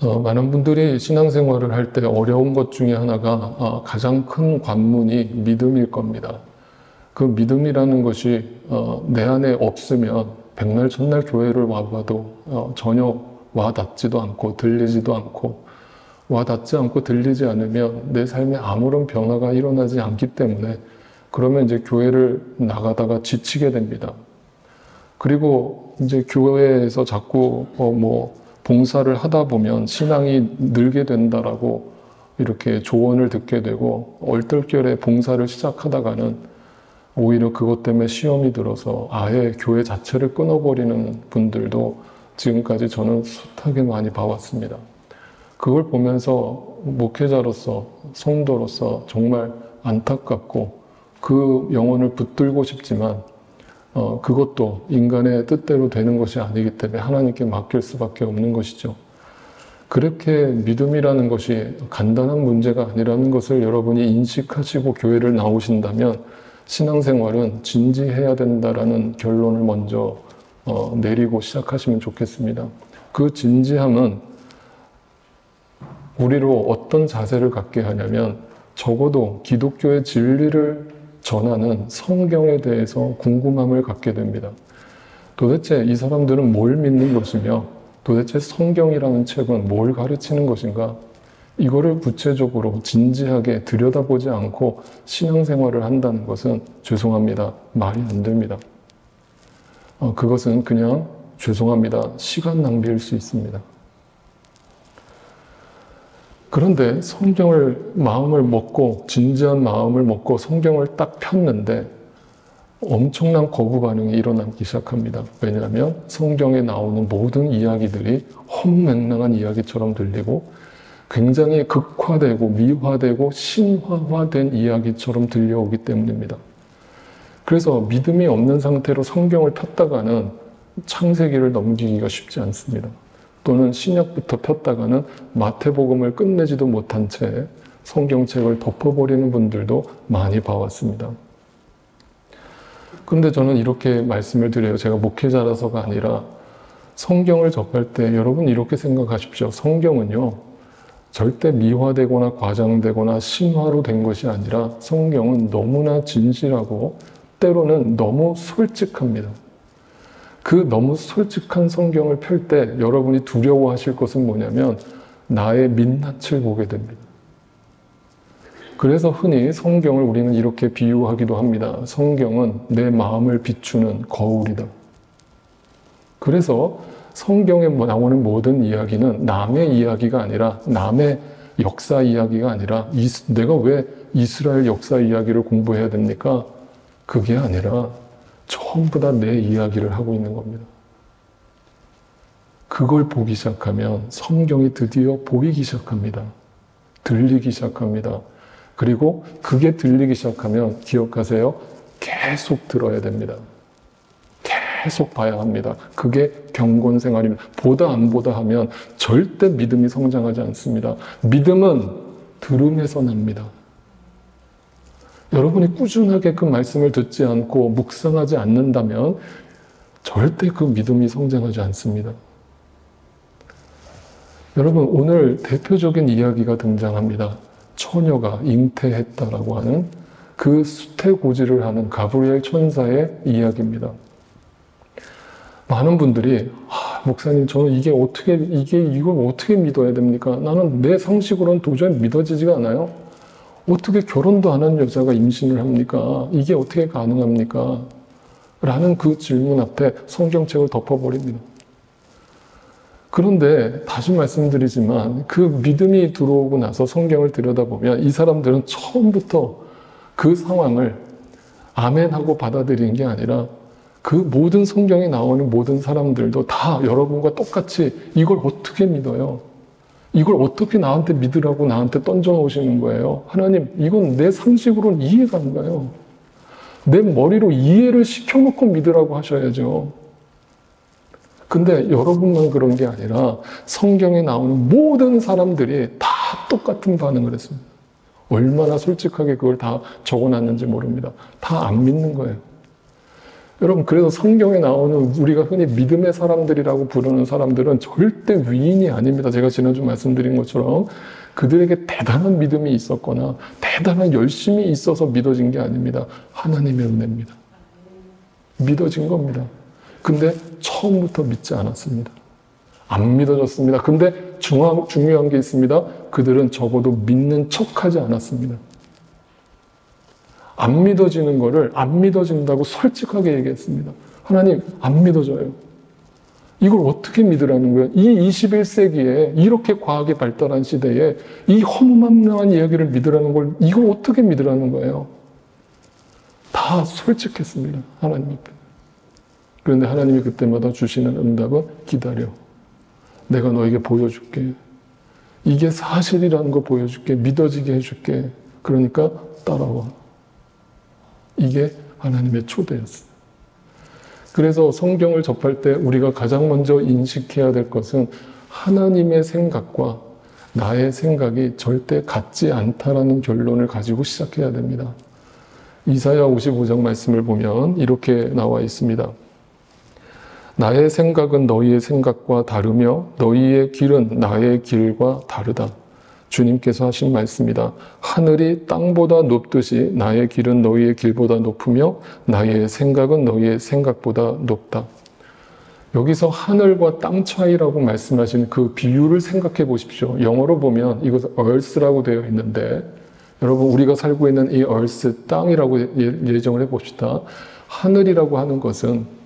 많은 분들이 신앙생활을 할 때 어려운 것 중에 하나가 가장 큰 관문이 믿음일 겁니다. 그 믿음이라는 것이 내 안에 없으면 백날 첫날 교회를 와봐도 전혀 와닿지도 않고 들리지도 않고, 와닿지 않고 들리지 않으면 내 삶에 아무런 변화가 일어나지 않기 때문에 그러면 이제 교회를 나가다가 지치게 됩니다. 그리고 이제 교회에서 자꾸 봉사를 하다 보면 신앙이 늘게 된다라고 이렇게 조언을 듣게 되고, 얼떨결에 봉사를 시작하다가는 오히려 그것 때문에 시험이 들어서 아예 교회 자체를 끊어버리는 분들도 지금까지 저는 숱하게 많이 봐왔습니다. 그걸 보면서 목회자로서, 성도로서 정말 안타깝고 그 영혼을 붙들고 싶지만 그것도 인간의 뜻대로 되는 것이 아니기 때문에 하나님께 맡길 수밖에 없는 것이죠. 그렇게 믿음이라는 것이 간단한 문제가 아니라는 것을 여러분이 인식하시고 교회를 나오신다면 신앙생활은 진지해야 된다라는 결론을 먼저 내리고 시작하시면 좋겠습니다. 그 진지함은 우리로 어떤 자세를 갖게 하냐면, 적어도 기독교의 진리를 전하는 성경에 대해서 궁금함을 갖게 됩니다. 도대체 이 사람들은 뭘 믿는 것이며, 도대체 성경이라는 책은 뭘 가르치는 것인가? 이거를 구체적으로 진지하게 들여다보지 않고 신앙생활을 한다는 것은 죄송합니다, 말이 안 됩니다. 그것은 그냥 죄송합니다, 시간 낭비일 수 있습니다. 그런데 성경을 마음을 먹고, 진지한 마음을 먹고 성경을 딱 폈는데 엄청난 거부 반응이 일어나기 시작합니다. 왜냐하면 성경에 나오는 모든 이야기들이 헛맹랑한 이야기처럼 들리고 굉장히 극화되고 미화되고 신화화된 이야기처럼 들려오기 때문입니다. 그래서 믿음이 없는 상태로 성경을 폈다가는 창세기를 넘기기가 쉽지 않습니다. 또는 신약부터 폈다가는 마태복음을 끝내지도 못한 채 성경책을 덮어버리는 분들도 많이 봐왔습니다. 그런데 저는 이렇게 말씀을 드려요. 제가 목회자라서가 아니라 성경을 접할 때 여러분 이렇게 생각하십시오. 성경은요, 절대 미화되거나 과장되거나 신화로 된 것이 아니라 성경은 너무나 진실하고 때로는 너무 솔직합니다. 그 너무 솔직한 성경을 펼 때 여러분이 두려워하실 것은 뭐냐면 나의 민낯을 보게 됩니다. 그래서 흔히 성경을 우리는 이렇게 비유하기도 합니다. 성경은 내 마음을 비추는 거울이다. 그래서 성경에 나오는 모든 이야기는 남의 이야기가 아니라, 남의 역사 이야기가 아니라 내가 왜 이스라엘 역사 이야기를 공부해야 됩니까? 그게 아니라 전부 다 내 이야기를 하고 있는 겁니다. 그걸 보기 시작하면 성경이 드디어 보이기 시작합니다. 들리기 시작합니다. 그리고 그게 들리기 시작하면 기억하세요. 계속 들어야 됩니다. 계속 봐야 합니다. 그게 경건 생활입니다. 보다 안 보다 하면 절대 믿음이 성장하지 않습니다. 믿음은 들음에서 납니다. 여러분이 꾸준하게 그 말씀을 듣지 않고 묵상하지 않는다면 절대 그 믿음이 성장하지 않습니다. 여러분, 오늘 대표적인 이야기가 등장합니다. 처녀가 잉태했다라고 하는 그 수태고지를 하는 가브리엘 천사의 이야기입니다. 많은 분들이 목사님, 저는 이걸 어떻게 믿어야 됩니까? 나는 내 상식으로는 도저히 믿어지지가 않아요. 어떻게 결혼도 안 한 여자가 임신을 합니까? 이게 어떻게 가능합니까? 라는 그 질문 앞에 성경책을 덮어버립니다. 그런데 다시 말씀드리지만 그 믿음이 들어오고 나서 성경을 들여다보면 이 사람들은 처음부터 그 상황을 아멘하고 받아들이는 게 아니라 그 모든 성경에 나오는 모든 사람들도 다 여러분과 똑같이 이걸 어떻게 믿어요? 이걸 어떻게 나한테 믿으라고 나한테 던져놓으시는 거예요? 하나님, 이건 내 상식으로는 이해가 안 가요. 내 머리로 이해를 시켜놓고 믿으라고 하셔야죠. 근데 여러분만 그런 게 아니라 성경에 나오는 모든 사람들이 다 똑같은 반응을 했습니다. 얼마나 솔직하게 그걸 다 적어놨는지 모릅니다. 다 안 믿는 거예요. 여러분, 그래서 성경에 나오는 우리가 흔히 믿음의 사람들이라고 부르는 사람들은 절대 위인이 아닙니다. 제가 지난주 말씀드린 것처럼 그들에게 대단한 믿음이 있었거나 대단한 열심이 있어서 믿어진 게 아닙니다. 하나님의 은혜입니다. 믿어진 겁니다. 근데 처음부터 믿지 않았습니다. 안 믿어졌습니다. 근데 중요한 게 있습니다. 그들은 적어도 믿는 척하지 않았습니다. 안 믿어지는 거를 안 믿어진다고 솔직하게 얘기했습니다. 하나님, 안 믿어져요. 이걸 어떻게 믿으라는 거예요? 이 21세기에 이렇게 과학이 발달한 시대에 이 허무맹랑한 이야기를 믿으라는 걸 이걸 어떻게 믿으라는 거예요? 다 솔직했습니다. 하나님 앞에. 그런데 하나님이 그때마다 주시는 응답은 기다려. 내가 너에게 보여줄게. 이게 사실이라는 거 보여줄게. 믿어지게 해줄게. 그러니까 따라와. 이게 하나님의 초대였어요. 그래서 성경을 접할 때 우리가 가장 먼저 인식해야 될 것은 하나님의 생각과 나의 생각이 절대 같지 않다라는 결론을 가지고 시작해야 됩니다. 이사야 55장 말씀을 보면 이렇게 나와 있습니다. 나의 생각은 너희의 생각과 다르며 너희의 길은 나의 길과 다르다. 주님께서 하신 말씀이다. 하늘이 땅보다 높듯이 나의 길은 너희의 길보다 높으며 나의 생각은 너희의 생각보다 높다. 여기서 하늘과 땅 차이라고 말씀하신 그 비유를 생각해 보십시오. 영어로 보면 이것은 earth라고 되어 있는데 여러분 우리가 살고 있는 이 earth, 땅이라고 예정을 해봅시다. 하늘이라고 하는 것은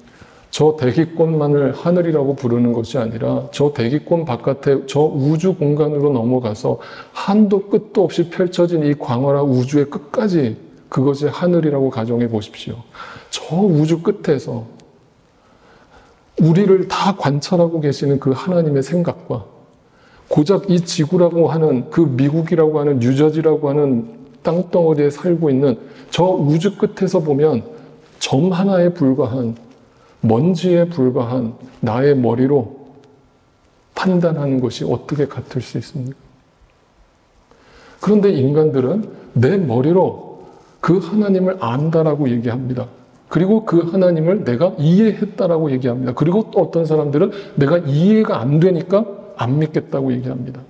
저 대기권만을 하늘이라고 부르는 것이 아니라 저 대기권 바깥에 저 우주 공간으로 넘어가서 한도 끝도 없이 펼쳐진 이 광활한 우주의 끝까지 그것이 하늘이라고 가정해 보십시오. 저 우주 끝에서 우리를 다 관찰하고 계시는 그 하나님의 생각과 고작 이 지구라고 하는 그 미국이라고 하는 뉴저지라고 하는 땅덩어리에 살고 있는 저 우주 끝에서 보면 점 하나에 불과한 먼지에 불과한 나의 머리로 판단하는 것이 어떻게 같을 수 있습니까? 그런데 인간들은 내 머리로 그 하나님을 안다라고 얘기합니다. 그리고 그 하나님을 내가 이해했다라고 얘기합니다. 그리고 또 어떤 사람들은 내가 이해가 안 되니까 안 믿겠다고 얘기합니다.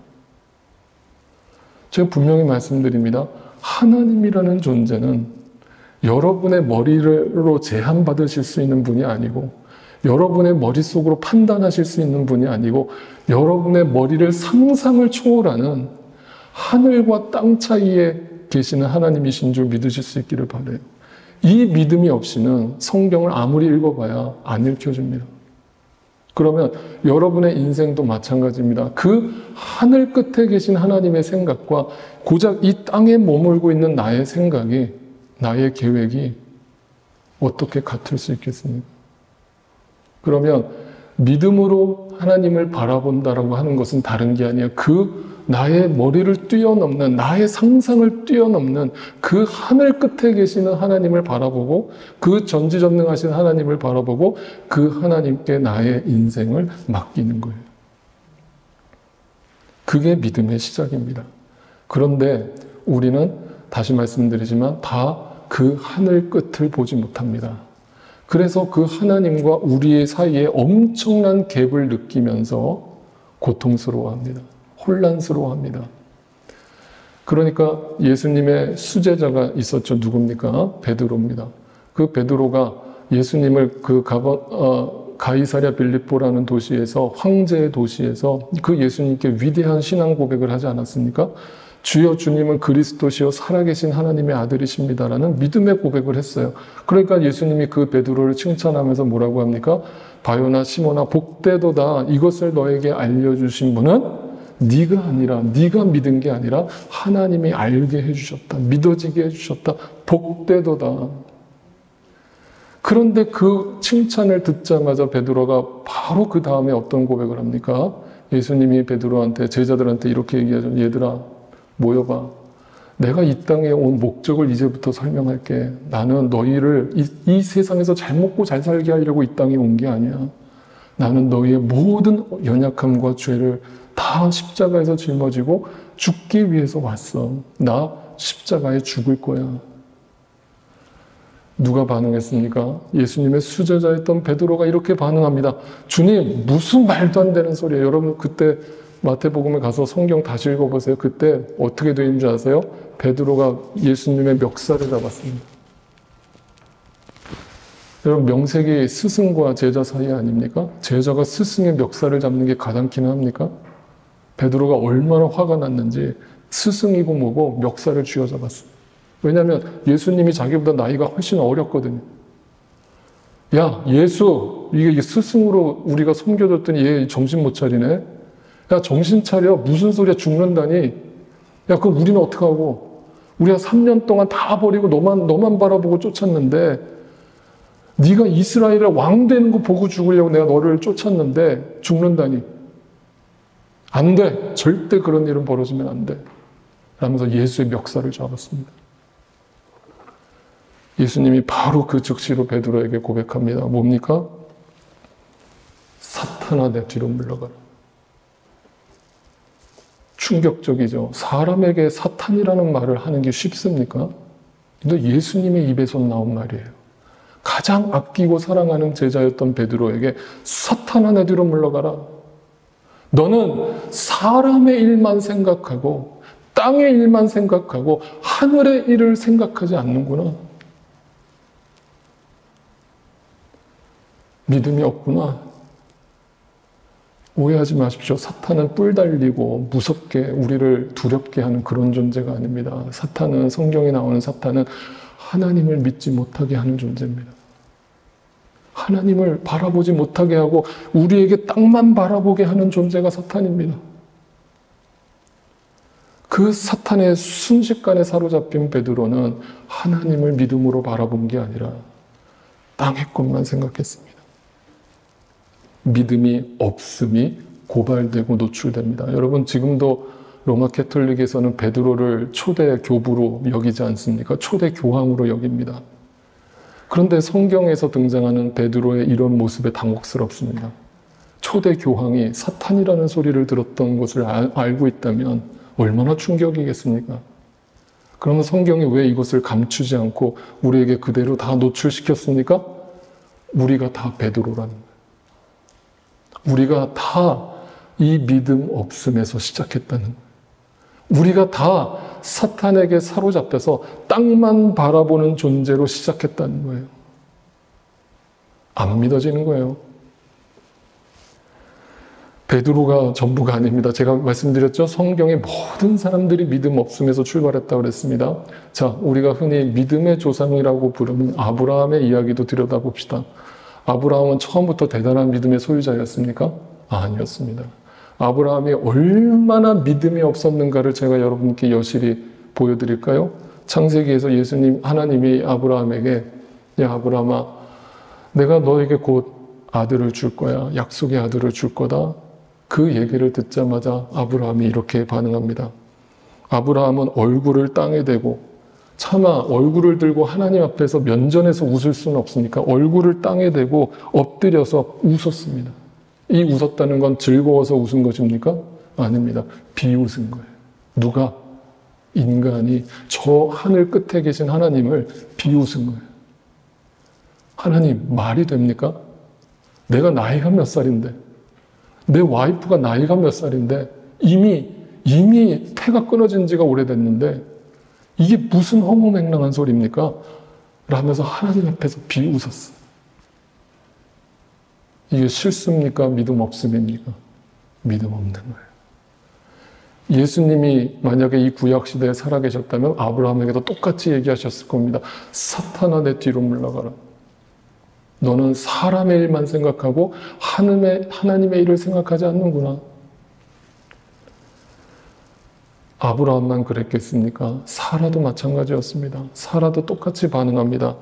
제가 분명히 말씀드립니다. 하나님이라는 존재는 여러분의 머리로 제한받으실 수 있는 분이 아니고 여러분의 머릿속으로 판단하실 수 있는 분이 아니고 여러분의 머리를 상상을 초월하는 하늘과 땅 사이에 계시는 하나님이신 줄 믿으실 수 있기를 바라요. 이 믿음이 없이는 성경을 아무리 읽어봐야 안 읽혀집니다. 그러면 여러분의 인생도 마찬가지입니다. 그 하늘 끝에 계신 하나님의 생각과 고작 이 땅에 머물고 있는 나의 생각이 나의 계획이 어떻게 같을 수 있겠습니까? 그러면 믿음으로 하나님을 바라본다라고 하는 것은 다른 게 아니야. 그 나의 머리를 뛰어넘는, 나의 상상을 뛰어넘는 그 하늘 끝에 계시는 하나님을 바라보고 그 전지전능하신 하나님을 바라보고 그 하나님께 나의 인생을 맡기는 거예요. 그게 믿음의 시작입니다. 그런데 우리는 다시 말씀드리지만 다 그 하늘 끝을 보지 못합니다. 그래서 그 하나님과 우리의 사이에 엄청난 갭을 느끼면서 고통스러워합니다. 혼란스러워합니다. 그러니까 예수님의 수제자가 있었죠. 누굽니까? 베드로입니다. 그 베드로가 예수님을 그 가이사랴 빌립보라는 도시에서 황제의 도시에서 그 예수님께 위대한 신앙 고백을 하지 않았습니까? 주여 주님은 그리스도시요 살아계신 하나님의 아들이십니다라는 믿음의 고백을 했어요. 그러니까 예수님이 그 베드로를 칭찬하면서 뭐라고 합니까? 바요나 시몬아 복되도다. 이것을 너에게 알려주신 분은 네가 아니라 네가 믿은 게 아니라 하나님이 알게 해주셨다. 믿어지게 해주셨다. 복되도다. 그런데 그 칭찬을 듣자마자 베드로가 바로 그 다음에 어떤 고백을 합니까? 예수님이 베드로한테 제자들한테 이렇게 얘기하죠. 얘들아 모여봐. 내가 이 땅에 온 목적을 이제부터 설명할게. 나는 너희를 이 세상에서 잘 먹고 잘 살게 하려고 이 땅에 온 게 아니야. 나는 너희의 모든 연약함과 죄를 다 십자가에서 짊어지고 죽기 위해서 왔어. 나 십자가에 죽을 거야. 누가 반응했습니까? 예수님의 수제자였던 베드로가 이렇게 반응합니다. 주님, 무슨 말도 안 되는 소리예요. 여러분 그때 마태복음에 가서 성경 다시 읽어보세요. 그때 어떻게 되는 줄 아세요? 베드로가 예수님의 멱살을 잡았습니다. 여러분 명색이 스승과 제자 사이 아닙니까? 제자가 스승의 멱살을 잡는 게 가당키나 합니까? 베드로가 얼마나 화가 났는지 스승이고 뭐고 멱살을 쥐어잡았습니다. 왜냐하면 예수님이 자기보다 나이가 훨씬 어렸거든요. 야, 예수, 이게 스승으로 우리가 섬겨줬더니 얘 정신 못 차리네? 야, 정신 차려. 무슨 소리야, 죽는다니? 야, 그럼 우리는 어떡하고? 우리가 3년 동안 다 버리고 너만 바라보고 쫓았는데, 네가 이스라엘의 왕 되는 거 보고 죽으려고 내가 너를 쫓았는데, 죽는다니. 안 돼. 절대 그런 일은 벌어지면 안 돼. 라면서 예수의 멱살을 잡았습니다. 예수님이 바로 그 즉시로 베드로에게 고백합니다. 뭡니까? 사탄아, 내 뒤로 물러가라. 충격적이죠. 사람에게 사탄이라는 말을 하는 게 쉽습니까? 근데 예수님의 입에서 나온 말이에요. 가장 아끼고 사랑하는 제자였던 베드로에게 사탄아, 내 뒤로 물러가라. 너는 사람의 일만 생각하고 땅의 일만 생각하고 하늘의 일을 생각하지 않는구나. 믿음이 없구나. 오해하지 마십시오. 사탄은 뿔 달리고 무섭게 우리를 두렵게 하는 그런 존재가 아닙니다. 사탄은, 성경에 나오는 사탄은 하나님을 믿지 못하게 하는 존재입니다. 하나님을 바라보지 못하게 하고 우리에게 땅만 바라보게 하는 존재가 사탄입니다. 그 사탄의 순식간에 사로잡힌 베드로는 하나님을 믿음으로 바라본 게 아니라 땅의 것만 생각했습니다. 믿음이 없음이 고발되고 노출됩니다. 여러분 지금도 로마 캐톨릭에서는 베드로를 초대 교부로 여기지 않습니까? 초대 교황으로 여깁니다. 그런데 성경에서 등장하는 베드로의 이런 모습에 당혹스럽습니다. 초대 교황이 사탄이라는 소리를 들었던 것을 알고 있다면 얼마나 충격이겠습니까? 그러면 성경이 왜 이것을 감추지 않고 우리에게 그대로 다 노출시켰습니까? 우리가 다 베드로라는 거예요. 우리가 다 이 믿음 없음에서 시작했다는 거예요. 우리가 다 사탄에게 사로잡혀서 땅만 바라보는 존재로 시작했다는 거예요. 안 믿어지는 거예요. 베드로가 전부가 아닙니다. 제가 말씀드렸죠? 성경의 모든 사람들이 믿음 없음에서 출발했다고 그랬습니다. 자, 우리가 흔히 믿음의 조상이라고 부르는 아브라함의 이야기도 들여다봅시다. 아브라함은 처음부터 대단한 믿음의 소유자였습니까? 아니었습니다. 아브라함이 얼마나 믿음이 없었는가를 제가 여러분께 여실히 보여드릴까요? 창세기에서 하나님이 아브라함에게 야 아브라함아, 내가 너에게 곧 아들을 줄 거야. 약속의 아들을 줄 거다. 그 얘기를 듣자마자 아브라함이 이렇게 반응합니다. 아브라함은 얼굴을 땅에 대고, 차마 얼굴을 들고 하나님 앞에서 면전에서 웃을 수는 없으니까 얼굴을 땅에 대고 엎드려서 웃었습니다. 이 웃었다는 건 즐거워서 웃은 것입니까? 아닙니다. 비웃은 거예요. 누가? 인간이 저 하늘 끝에 계신 하나님을 비웃은 거예요. 하나님, 말이 됩니까? 내가 나이가 몇 살인데, 내 와이프가 나이가 몇 살인데, 이미 태가 끊어진 지가 오래됐는데, 이게 무슨 허무맹랑한 소리입니까? 라면서 하나님 앞에서 비웃었어요. 이게 실수입니까? 믿음 없음입니까? 믿음 없는 거예요. 예수님이 만약에 이 구약시대에 살아계셨다면 아브라함에게도 똑같이 얘기하셨을 겁니다. 사탄아, 내 뒤로 물러가라. 너는 사람의 일만 생각하고 하나님의 일을 생각하지 않는구나. 아브라함만 그랬겠습니까? 사라도 마찬가지였습니다. 사라도 똑같이 반응합니다.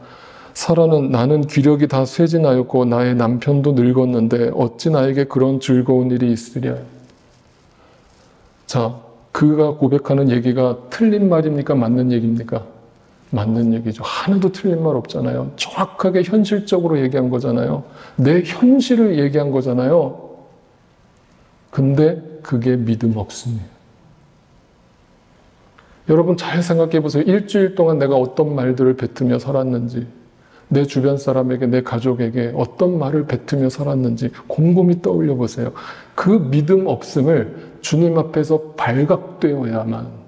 사라는 나는 기력이 다 쇠진하였고 나의 남편도 늙었는데 어찌 나에게 그런 즐거운 일이 있으랴. 자, 그가 고백하는 얘기가 틀린 말입니까? 맞는 얘기입니까? 맞는 얘기죠. 하나도 틀린 말 없잖아요. 정확하게 현실적으로 얘기한 거잖아요. 내 현실을 얘기한 거잖아요. 근데 그게 믿음 없음이에요. 여러분 잘 생각해 보세요. 일주일 동안 내가 어떤 말들을 뱉으며 살았는지, 내 주변 사람에게, 내 가족에게 어떤 말을 뱉으며 살았는지 곰곰이 떠올려 보세요. 그 믿음 없음을 주님 앞에서 발각되어야만,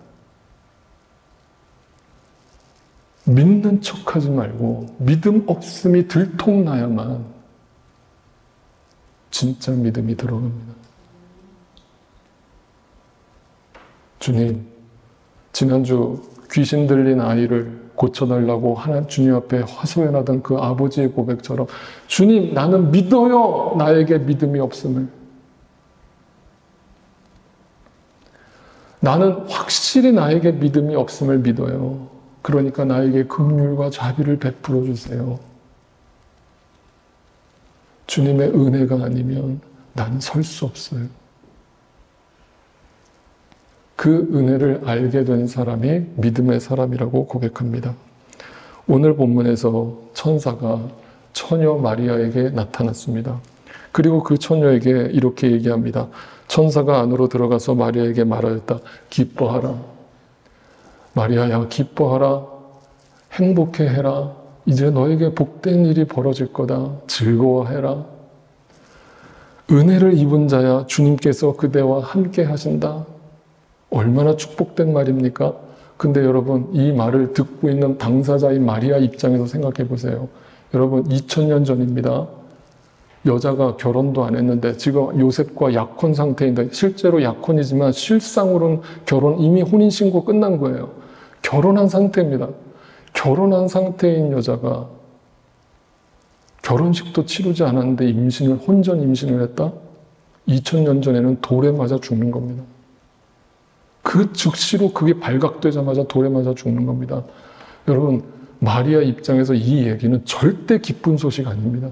믿는 척하지 말고 믿음 없음이 들통나야만 진짜 믿음이 들어갑니다. 주님, 지난주 귀신 들린 아이를 고쳐달라고 주님 앞에 하소연하던 그 아버지의 고백처럼, 주님, 나는 믿어요. 나에게 믿음이 없음을. 나는 확실히 나에게 믿음이 없음을 믿어요. 그러니까 나에게 긍휼과 자비를 베풀어 주세요. 주님의 은혜가 아니면 나는 설 수 없어요. 그 은혜를 알게 된 사람이 믿음의 사람이라고 고백합니다. 오늘 본문에서 천사가 처녀 마리아에게 나타났습니다. 그리고 그 처녀에게 이렇게 얘기합니다. 천사가 안으로 들어가서 마리아에게 말하였다. 기뻐하라. 마리아야, 기뻐하라. 행복해해라. 이제 너에게 복된 일이 벌어질 거다. 즐거워해라. 은혜를 입은 자야, 주님께서 그대와 함께 하신다. 얼마나 축복된 말입니까? 근데 여러분, 이 말을 듣고 있는 당사자인 마리아 입장에서 생각해 보세요. 여러분, 2000년 전입니다. 여자가 결혼도 안 했는데 지금 요셉과 약혼 상태인데, 실제로 약혼이지만 실상으로는 결혼, 이미 혼인신고 끝난 거예요. 결혼한 상태입니다. 결혼한 상태인 여자가 결혼식도 치르지 않았는데 혼전 임신을 했다? 2000년 전에는 돌에 맞아 죽는 겁니다. 그 즉시로 그게 발각되자마자 돌에 맞아 죽는 겁니다. 여러분, 마리아 입장에서 이 얘기는 절대 기쁜 소식 아닙니다.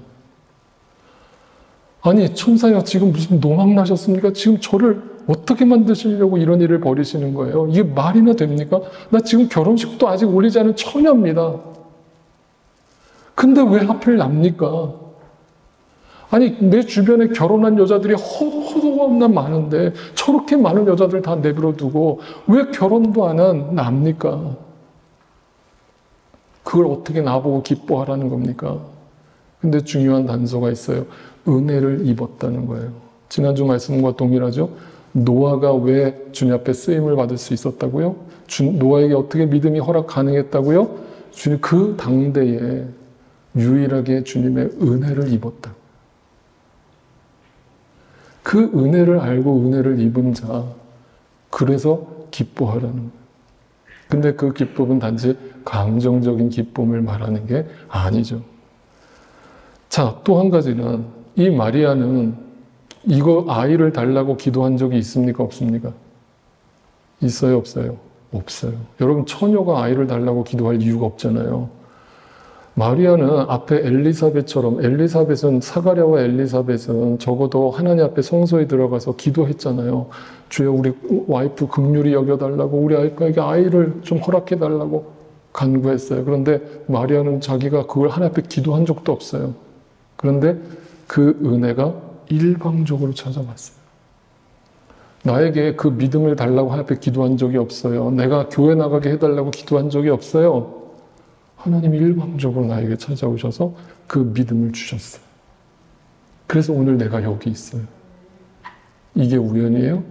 아니, 천사야, 지금 무슨 노망 나셨습니까? 지금 저를 어떻게 만드시려고 이런 일을 벌이시는 거예요? 이게 말이나 됩니까? 나 지금 결혼식도 아직 올리지 않은 처녀입니다. 근데 왜 하필 납니까? 아니, 내 주변에 결혼한 여자들이 허도가 없나 많은데 저렇게 많은 여자들 다 내버려 두고 왜 결혼도 안 한 납니까? 그걸 어떻게 나보고 기뻐하라는 겁니까? 근데 중요한 단서가 있어요. 은혜를 입었다는 거예요. 지난주 말씀과 동일하죠? 노아가 왜 주님 앞에 쓰임을 받을 수 있었다고요? 노아에게 어떻게 믿음이 허락 가능했다고요? 주님 그 당대에 유일하게 주님의 은혜를 입었다. 그 은혜를 알고 은혜를 입은 자, 그래서 기뻐하라는 거예요. 근데 그 기쁨은 단지 감정적인 기쁨을 말하는 게 아니죠. 자, 또 한 가지는 이 마리아는 이거 아이를 달라고 기도한 적이 있습니까? 없습니까? 있어요? 없어요? 없어요. 여러분, 처녀가 아이를 달라고 기도할 이유가 없잖아요. 마리아는 앞에 엘리사벳처럼, 엘리사벳은, 사가랴와 엘리사벳은 적어도 하나님 앞에 성소에 들어가서 기도했잖아요. 주여, 우리 와이프 긍휼히 여겨달라고, 우리 와이프에게 아이를 좀 허락해달라고 간구했어요. 그런데 마리아는 자기가 그걸 하나님 앞에 기도한 적도 없어요. 그런데 그 은혜가 일방적으로 찾아왔어요. 나에게 그 믿음을 달라고 하나님 앞에 기도한 적이 없어요. 내가 교회 나가게 해달라고 기도한 적이 없어요. 하나님이 일방적으로 나에게 찾아오셔서 그 믿음을 주셨어요. 그래서 오늘 내가 여기 있어요. 이게 우연이에요?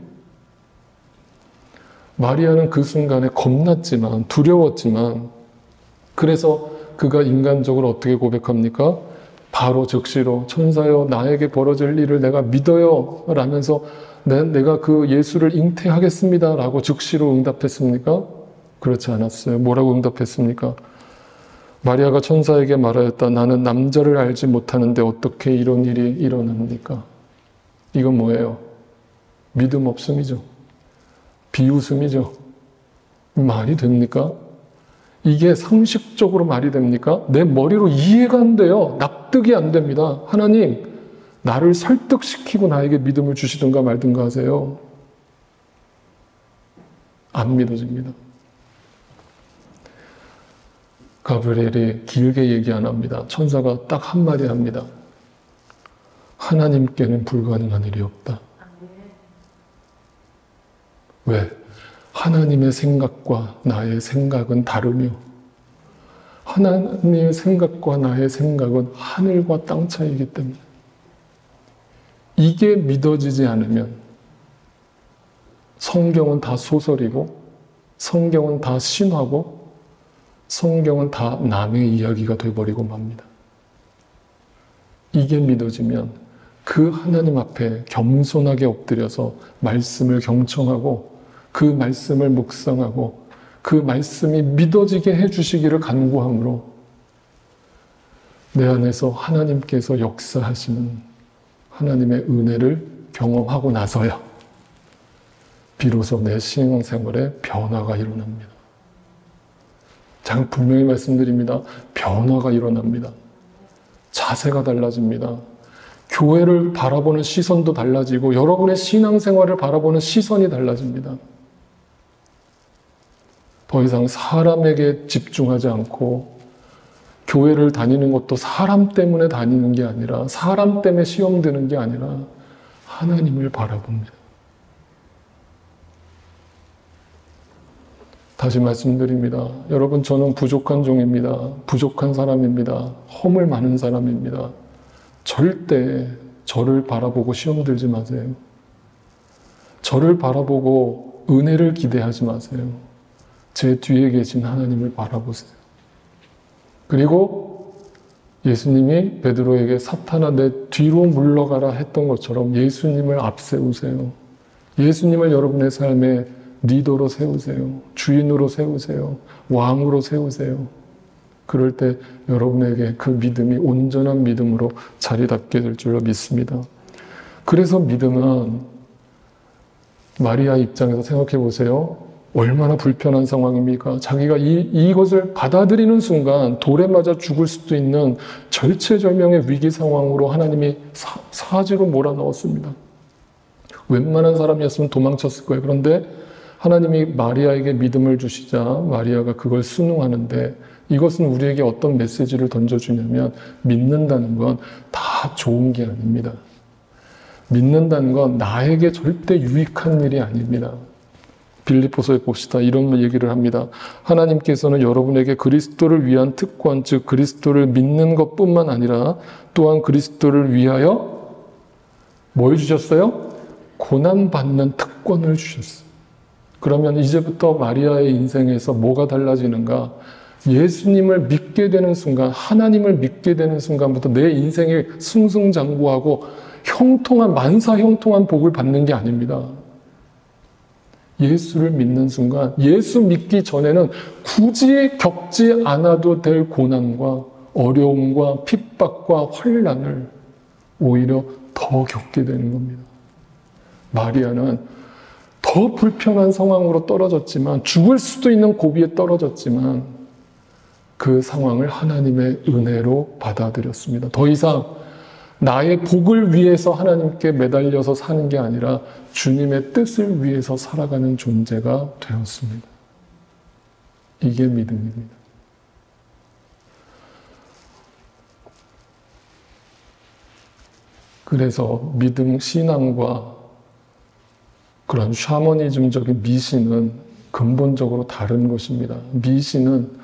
마리아는 그 순간에 겁났지만, 두려웠지만, 그래서 그가 인간적으로 어떻게 고백합니까? 바로 즉시로 천사여, 나에게 벌어질 일을 내가 믿어요 라면서 내가 그 예수를 잉태하겠습니다 라고 즉시로 응답했습니까? 그렇지 않았어요. 뭐라고 응답했습니까? 마리아가 천사에게 말하였다. 나는 남자를 알지 못하는데 어떻게 이런 일이 일어납니까? 이건 뭐예요? 믿음 없음이죠. 비웃음이죠. 말이 됩니까? 이게 상식적으로 말이 됩니까? 내 머리로 이해가 안 돼요. 납득이 안 됩니다. 하나님, 나를 설득시키고 나에게 믿음을 주시든가 말든가 하세요. 안 믿어집니다. 가브리엘이 길게 얘기 안 합니다. 천사가 딱 한마디 합니다. 하나님께는 불가능한 일이 없다. 왜? 하나님의 생각과 나의 생각은 다르며 하나님의 생각과 나의 생각은 하늘과 땅 차이이기 때문에 이게 믿어지지 않으면 성경은 다 소설이고 성경은 다 신화고 성경은 다 남의 이야기가 돼버리고 맙니다. 이게 믿어지면 그 하나님 앞에 겸손하게 엎드려서 말씀을 경청하고 그 말씀을 묵상하고 그 말씀이 믿어지게 해주시기를 간구함으로 내 안에서 하나님께서 역사하시는 하나님의 은혜를 경험하고 나서야 비로소 내 신앙생활에 변화가 일어납니다. 제가 분명히 말씀드립니다. 변화가 일어납니다. 자세가 달라집니다. 교회를 바라보는 시선도 달라지고 여러분의 신앙생활을 바라보는 시선이 달라집니다. 더 이상 사람에게 집중하지 않고 교회를 다니는 것도 사람 때문에 다니는 게 아니라 사람 때문에 시험 드는 게 아니라 하나님을 바라봅니다. 다시 말씀드립니다. 여러분, 저는 부족한 종입니다. 부족한 사람입니다. 허물 많은 사람입니다. 절대 저를 바라보고 시험 들지 마세요. 저를 바라보고 은혜를 기대하지 마세요. 제 뒤에 계신 하나님을 바라보세요. 그리고 예수님이 베드로에게 사탄아 내 뒤로 물러가라 했던 것처럼 예수님을 앞세우세요. 예수님을 여러분의 삶에 리더로 세우세요. 주인으로 세우세요. 왕으로 세우세요. 그럴 때 여러분에게 그 믿음이 온전한 믿음으로 자리 잡게 될 줄로 믿습니다. 그래서 믿음은 마리아 입장에서 생각해 보세요. 얼마나 불편한 상황입니까? 자기가 이것을 받아들이는 순간 돌에 맞아 죽을 수도 있는 절체절명의 위기 상황으로 하나님이 사지로 몰아넣었습니다. 웬만한 사람이었으면 도망쳤을 거예요. 그런데 하나님이 마리아에게 믿음을 주시자 마리아가 그걸 순응하는데 이것은 우리에게 어떤 메시지를 던져주냐면 믿는다는 건 다 좋은 게 아닙니다. 믿는다는 건 나에게 절대 유익한 일이 아닙니다. 빌립보서에 봅시다. 이런 얘기를 합니다. 하나님께서는 여러분에게 그리스도를 위한 특권, 즉 그리스도를 믿는 것뿐만 아니라 또한 그리스도를 위하여 뭘 주셨어요? 고난받는 특권을 주셨어요. 그러면 이제부터 마리아의 인생에서 뭐가 달라지는가? 예수님을 믿게 되는 순간, 하나님을 믿게 되는 순간부터 내 인생이 승승장구하고 형통한, 만사형통한 복을 받는 게 아닙니다. 예수를 믿는 순간, 예수 믿기 전에는 굳이 겪지 않아도 될 고난과 어려움과 핍박과 환난을 오히려 더 겪게 되는 겁니다. 마리아는 더 불편한 상황으로 떨어졌지만, 죽을 수도 있는 고비에 떨어졌지만 그 상황을 하나님의 은혜로 받아들였습니다. 더 이상 나의 복을 위해서 하나님께 매달려서 사는 게 아니라 주님의 뜻을 위해서 살아가는 존재가 되었습니다. 이게 믿음입니다. 그래서 믿음, 신앙과 그런 샤머니즘적인 미신은 근본적으로 다른 것입니다. 미신은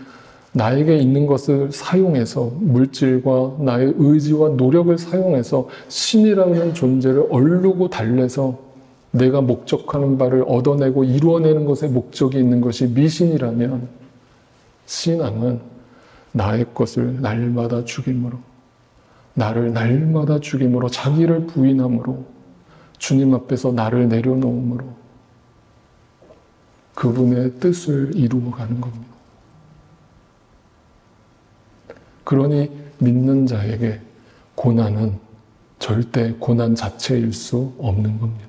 나에게 있는 것을 사용해서 물질과 나의 의지와 노력을 사용해서 신이라는 존재를 얼르고 달래서 내가 목적하는 바를 얻어내고 이루어내는 것에 목적이 있는 것이 미신이라면 신앙은 나의 것을 날마다 죽임으로 나를 날마다 죽임으로 자기를 부인함으로 주님 앞에서 나를 내려놓음으로 그분의 뜻을 이루어가는 겁니다. 그러니 믿는 자에게 고난은 절대 고난 자체일 수 없는 겁니다.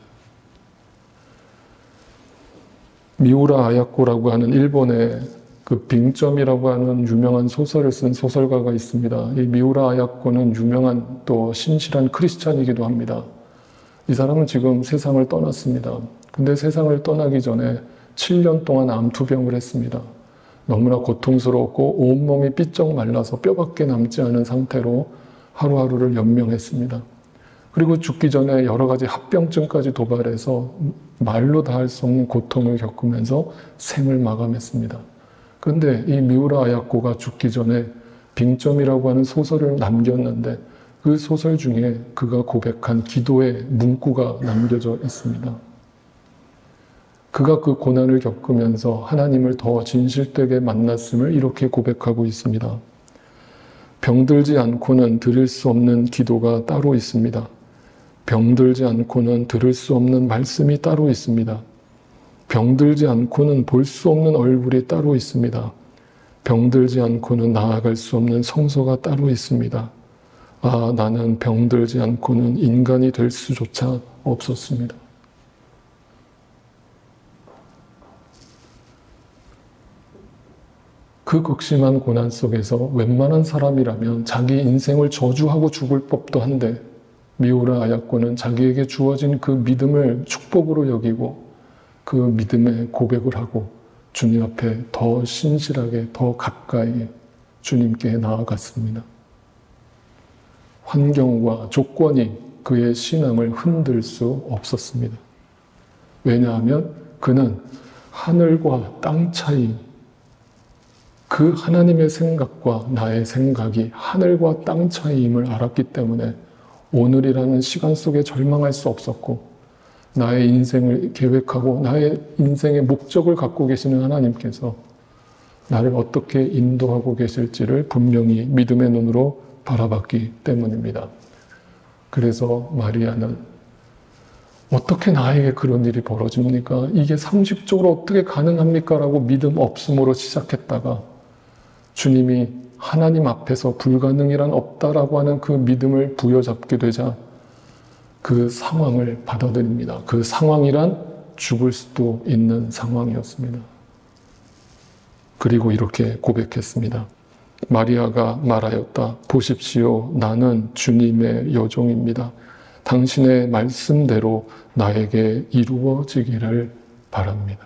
미우라 아야코라고 하는 일본의 그 빙점이라고 하는 유명한 소설을 쓴 소설가가 있습니다. 이 미우라 아야코는 유명한 또 신실한 크리스찬이기도 합니다. 이 사람은 지금 세상을 떠났습니다. 근데 세상을 떠나기 전에 7년 동안 암투병을 했습니다. 너무나 고통스럽고 온몸이 삐쩍 말라서 뼈밖에 남지 않은 상태로 하루하루를 연명했습니다. 그리고 죽기 전에 여러 가지 합병증까지 도발해서 말로 다 할 수 없는 고통을 겪으면서 생을 마감했습니다. 그런데 이 미우라 아야코가 죽기 전에 빙점이라고 하는 소설을 남겼는데 그 소설 중에 그가 고백한 기도의 문구가 남겨져 있습니다. 그가 그 고난을 겪으면서 하나님을 더 진실되게 만났음을 이렇게 고백하고 있습니다. 병들지 않고는 드릴 수 없는 기도가 따로 있습니다. 병들지 않고는 들을 수 없는 말씀이 따로 있습니다. 병들지 않고는 볼 수 없는 얼굴이 따로 있습니다. 병들지 않고는 나아갈 수 없는 성소가 따로 있습니다. 아, 나는 병들지 않고는 인간이 될 수조차 없었습니다. 그 극심한 고난 속에서 웬만한 사람이라면 자기 인생을 저주하고 죽을 법도 한데 미우라 아야코는 자기에게 주어진 그 믿음을 축복으로 여기고 그 믿음의 고백을 하고 주님 앞에 더 신실하게 더 가까이 주님께 나아갔습니다. 환경과 조건이 그의 신앙을 흔들 수 없었습니다. 왜냐하면 그는 하늘과 땅 차이, 그 하나님의 생각과 나의 생각이 하늘과 땅 차이임을 알았기 때문에 오늘이라는 시간 속에 절망할 수 없었고, 나의 인생을 계획하고 나의 인생의 목적을 갖고 계시는 하나님께서 나를 어떻게 인도하고 계실지를 분명히 믿음의 눈으로 바라봤기 때문입니다. 그래서 마리아는 어떻게 나에게 그런 일이 벌어집니까? 이게 상식적으로 어떻게 가능합니까? 라고 믿음 없음으로 시작했다가 주님이 하나님 앞에서 불가능이란 없다라고 하는 그 믿음을 부여잡게 되자 그 상황을 받아들입니다. 그 상황이란 죽을 수도 있는 상황이었습니다. 그리고 이렇게 고백했습니다. 마리아가 말하였다. 보십시오. 나는 주님의 여종입니다. 당신의 말씀대로 나에게 이루어지기를 바랍니다.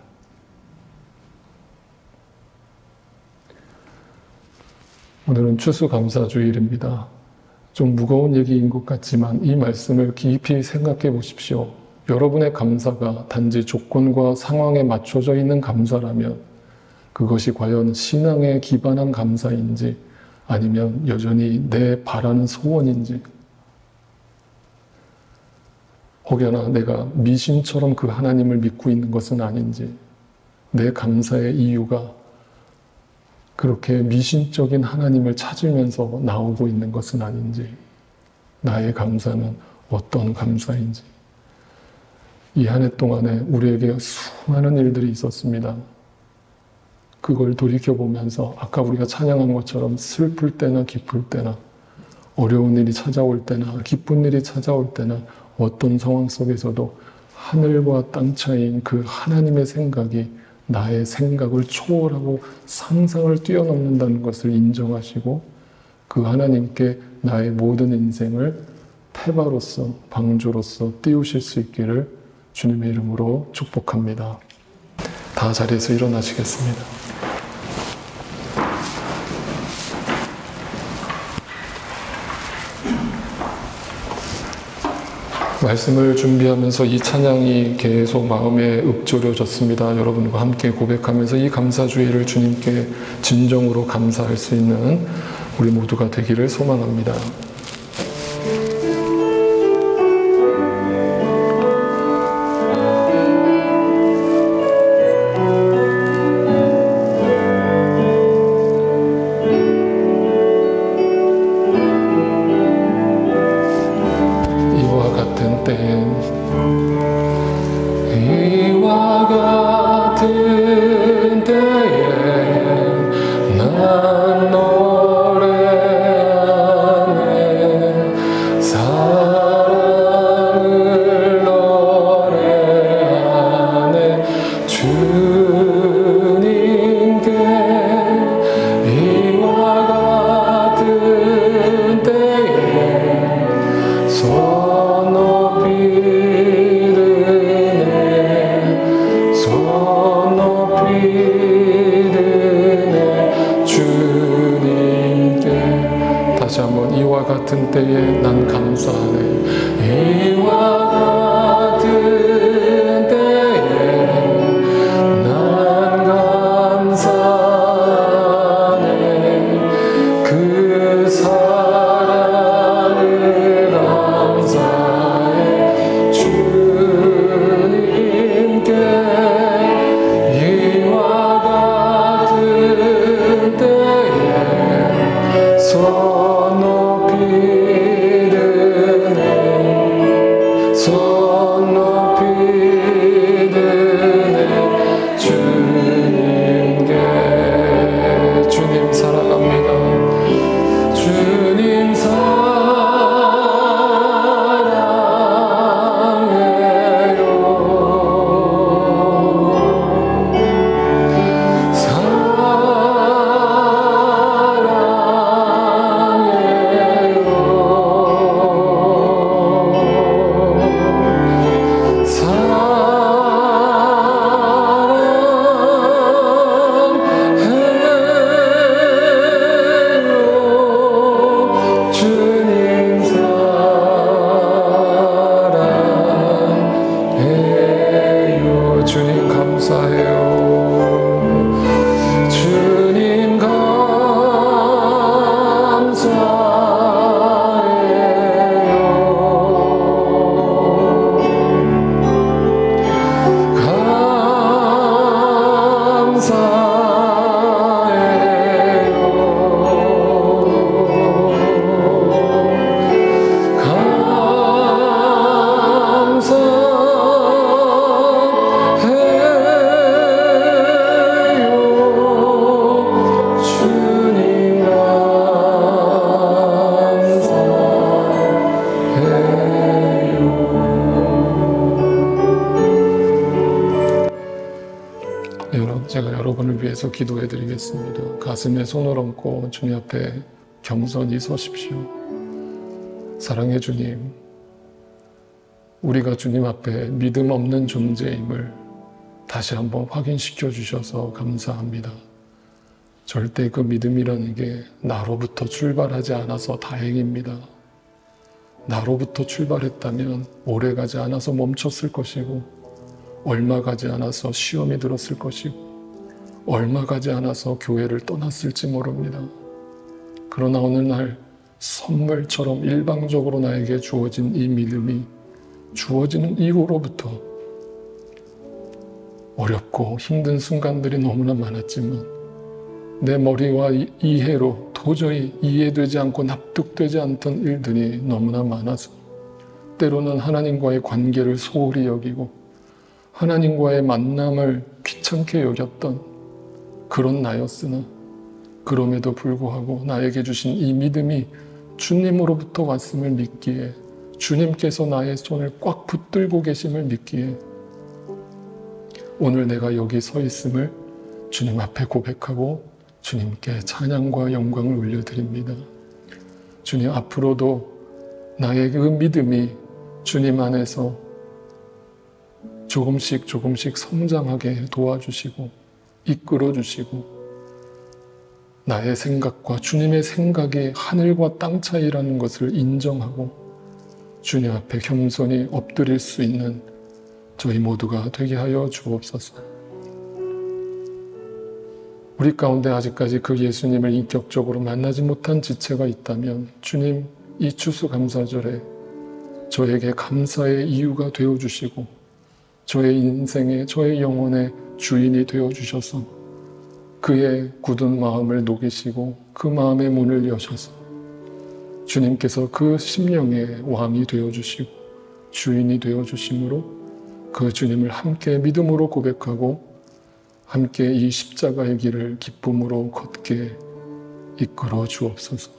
오늘은 추수감사주일입니다. 좀 무거운 얘기인 것 같지만 이 말씀을 깊이 생각해 보십시오. 여러분의 감사가 단지 조건과 상황에 맞춰져 있는 감사라면 그것이 과연 신앙에 기반한 감사인지 아니면 여전히 내 바라는 소원인지, 혹여나 내가 미신처럼 그 하나님을 믿고 있는 것은 아닌지, 내 감사의 이유가 그렇게 미신적인 하나님을 찾으면서 나오고 있는 것은 아닌지, 나의 감사는 어떤 감사인지. 이 한 해 동안에 우리에게 수많은 일들이 있었습니다. 그걸 돌이켜보면서 아까 우리가 찬양한 것처럼 슬플 때나 기쁠 때나 어려운 일이 찾아올 때나 기쁜 일이 찾아올 때나 어떤 상황 속에서도 하늘과 땅 차이인 그 하나님의 생각이 나의 생각을 초월하고 상상을 뛰어넘는다는 것을 인정하시고 그 하나님께 나의 모든 인생을 태바로서 방주로서 띄우실 수 있기를 주님의 이름으로 축복합니다. 다 자리에서 일어나시겠습니다. 말씀을 준비하면서 이 찬양이 계속 마음에 읊조려졌습니다. 여러분과 함께 고백하면서 이 감사주의를 주님께 진정으로 감사할 수 있는 우리 모두가 되기를 소망합니다. 이와 같은 때에 난 노래하네 사랑을 노래하네 주님께 이와 같은 때에 손 높이 다시 한번 이와 같은 때에 난 감사하네 이와 같은 때에 난 감사하네 위해서 기도해 드리겠습니다. 가슴에 손을 얹고 주님 앞에 겸손히 서십시오. 사랑의 주님, 우리가 주님 앞에 믿음 없는 존재임을 다시 한번 확인시켜 주셔서 감사합니다. 절대 그 믿음이라는 게 나로부터 출발하지 않아서 다행입니다. 나로부터 출발했다면 오래 가지 않아서 멈췄을 것이고, 얼마 가지 않아서 시험이 들었을 것이고, 얼마 가지 않아서 교회를 떠났을지 모릅니다. 그러나 어느 날 선물처럼 일방적으로 나에게 주어진 이 믿음이 주어지는 이후로부터 어렵고 힘든 순간들이 너무나 많았지만 내 머리와 이해로 도저히 이해되지 않고 납득되지 않던 일들이 너무나 많아서 때로는 하나님과의 관계를 소홀히 여기고 하나님과의 만남을 귀찮게 여겼던 그런 나였으나, 그럼에도 불구하고 나에게 주신 이 믿음이 주님으로부터 왔음을 믿기에, 주님께서 나의 손을 꽉 붙들고 계심을 믿기에 오늘 내가 여기 서 있음을 주님 앞에 고백하고 주님께 찬양과 영광을 올려드립니다. 주님, 앞으로도 나의 그 믿음이 주님 안에서 조금씩 성장하게 도와주시고 이끌어 주시고, 나의 생각과 주님의 생각이 하늘과 땅 차이라는 것을 인정하고 주님 앞에 겸손히 엎드릴 수 있는 저희 모두가 되게 하여 주옵소서. 우리 가운데 아직까지 그 예수님을 인격적으로 만나지 못한 지체가 있다면 주님, 이 추수감사절에 저에게 감사의 이유가 되어주시고 저의 인생의, 저의 영혼의 주인이 되어주셔서 그의 굳은 마음을 녹이시고 그 마음의 문을 여셔서 주님께서 그 심령의 왕이 되어주시고 주인이 되어주심으로 그 주님을 함께 믿음으로 고백하고 함께 이 십자가의 길을 기쁨으로 걷게 이끌어 주옵소서.